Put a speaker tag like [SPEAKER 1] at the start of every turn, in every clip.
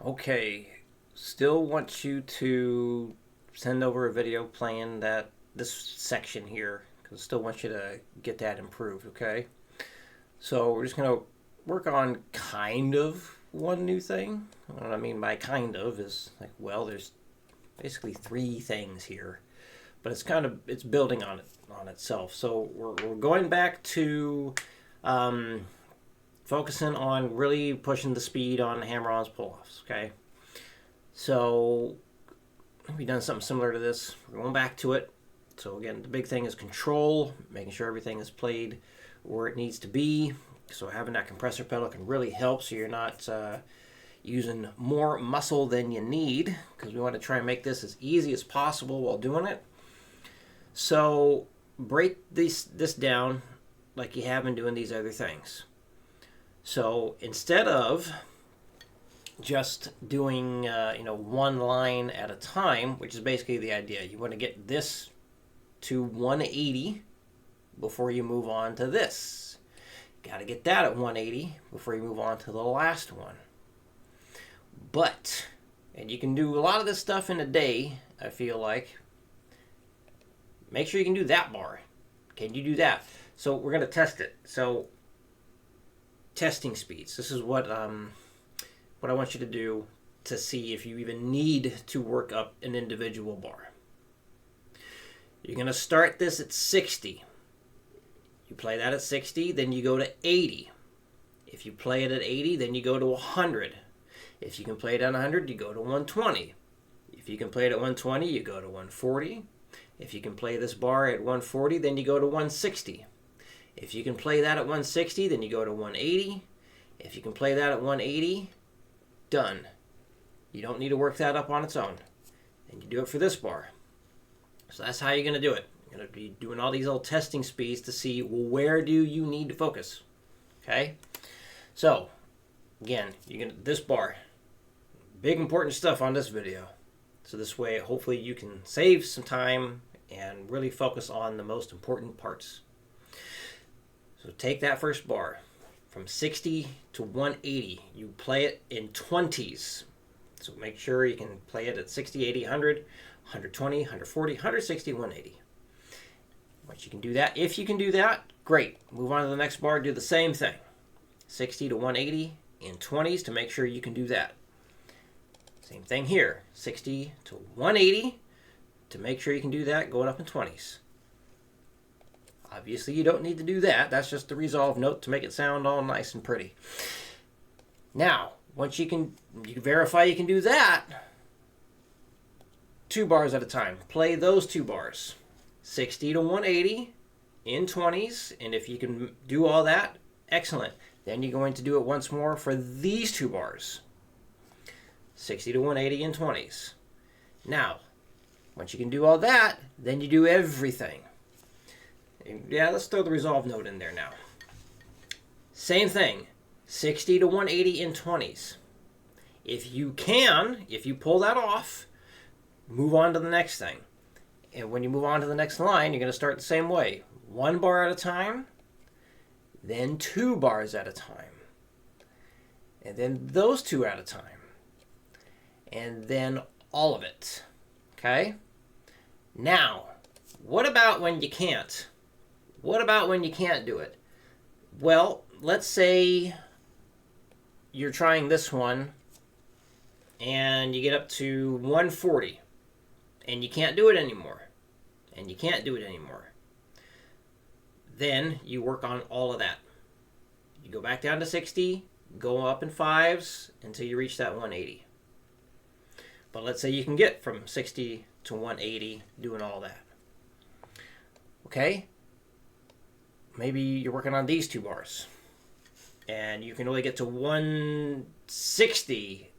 [SPEAKER 1] Okay, still want you to send over a video playing this section here because still want you to get that improved. Okay, so we're just gonna work on kind of one new thing. What I mean by kind of is like, well, there's basically three things here, but it's building on itself. So we're going back to um, focusing on really pushing the speed on hammer-ons, pull-offs. Okay, so we've done something similar to this. We're going back to it. So again, the big thing is control, making sure everything is played where it needs to be. So having that compressor pedal can really help, so you're not using more muscle than you need, because we want to try and make this as easy as possible while doing it. So break this down like you have been doing these other things. So instead of just doing one line at a time, which is basically the idea, you want to get this to 180 before you move on to this. Got to get that at 180 before you move on to the last one. But, and you can do a lot of this stuff in a day, I feel like. Make sure you can do that bar. Can you do that? So we're going to test it. So testing speeds. This is what I want you to do to see if you even need to work up an individual bar. You're going to start this at 60. You play that at 60, then you go to 80. If you play it at 80, then you go to 100. If you can play it at 100, you go to 120. If you can play it at 120, you go to 140. If you can play this bar at 140, then you go to 160. If you can play that at 160, then you go to 180. If you can play that at 180, done. You don't need to work that up on its own. And you do it for this bar. So that's how you're going to do it. You're going to be doing all these little testing speeds to see, well, where do you need to focus? Okay? So, again, this bar. Big important stuff on this video. So this way, hopefully you can save some time and really focus on the most important parts. So take that first bar. From 60 to 180, you play it in 20s. So make sure you can play it at 60, 80, 100, 120, 140, 160, 180. Once you can do that, if you can do that, great. Move on to the next bar, do the same thing. 60 to 180 in 20s to make sure you can do that. Same thing here, 60 to 180 to make sure you can do that, going up in 20s. Obviously, you don't need to do that. That's just the resolve note to make it sound all nice and pretty. Now, once you can verify you can do that, 2 bars at a time. Play those 2 bars. 60 to 180 in 20s, and if you can do all that, excellent. Then you're going to do it once more for these 2 bars. 60 to 180 in 20s. Now, once you can do all that, then you do everything. Yeah, let's throw the resolve note in there now. Same thing, 60 to 180 in 20s. If you pull that off, move on to the next thing. And when you move on to the next line, you're going to start the same way. 1 bar at a time, then 2 bars at a time. And then those 2 at a time. And then all of it. Okay? Now, what about when you can't? What about when you can't do it? Well, let's say you're trying this one and you get up to 140 and you can't do it anymore. And you can't do it anymore. Then you work on all of that. You go back down to 60, go up in 5s until you reach that 180. But let's say you can get from 60 to 180 doing all that. Okay? Maybe you're working on these 2 bars. And you can only get to 160.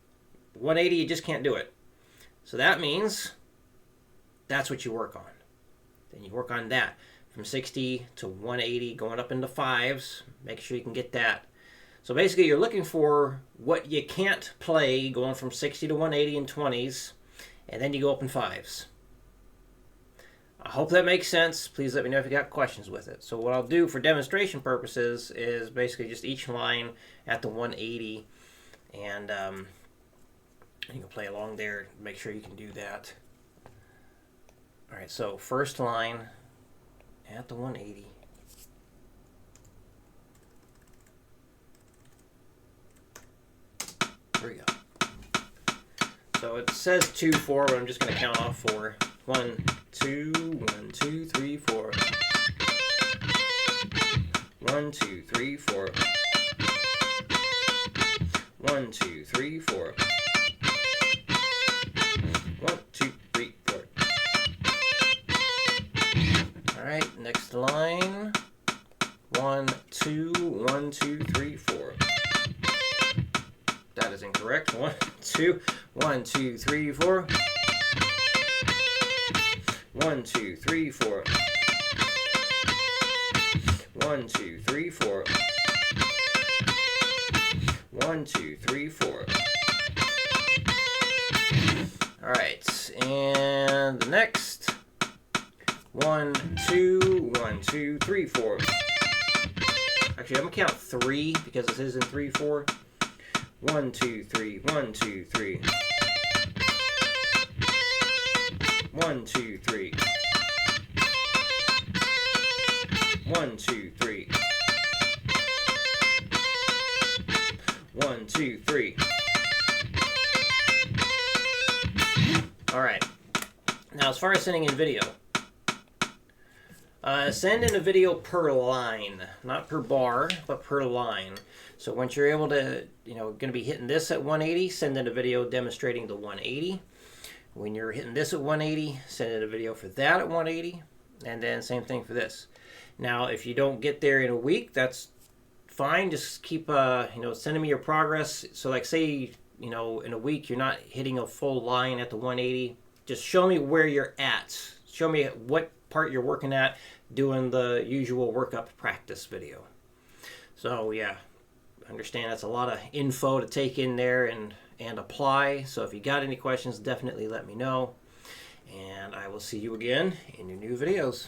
[SPEAKER 1] 180, you just can't do it. So that means that's what you work on. Then you work on that. From 60 to 180, going up into 5s. Make sure you can get that. So basically, you're looking for what you can't play, going from 60 to 180 in 20s, and then you go up in 5s. I hope that makes sense. Please let me know if you got questions with it. So what I'll do for demonstration purposes is basically just each line at the 180, and You can play along there. Make sure you can do that. All right, so first line at the 180. There we go. So it says 2, 4, but I'm just going to count off 4. 1, 2, 1, 2, 3, 4. 1, 2, 3, 4. 1, 2, 3, 4. 1, 2, 3, 4. All right, next line. 1, 2, 1, 2, 3, 4. That is incorrect. 1, 2, 1, 2, 3, 4. 1, 2, 3, 4. 1, 2, 3, 4. 1, 2, 3, 4. All right, and the next 1, 2, 1, 2, 3, 4. Actually, I'm gonna count 3 because this is in 3, 4. 1, 2, 3. 1, 2, 3. 1, 2, 3. 1, 2, 3. 1, 2, 3. All right. Now, as far as sending in video, send in a video per line, not per bar, but per line. So once you're able to, going to be hitting this at 180, send in a video demonstrating the 180. When you're hitting this at 180, send in a video for that at 180, and then same thing for this. Now, if you don't get there in a week, that's fine. Just keep, sending me your progress. So, like, say, in a week you're not hitting a full line at the 180. Just show me where you're at. Show me what part you're working at, doing the usual workup practice video. So, yeah, understand that's a lot of info to take in there and apply. So if you got any questions, definitely let me know. And I will see you again in your new videos.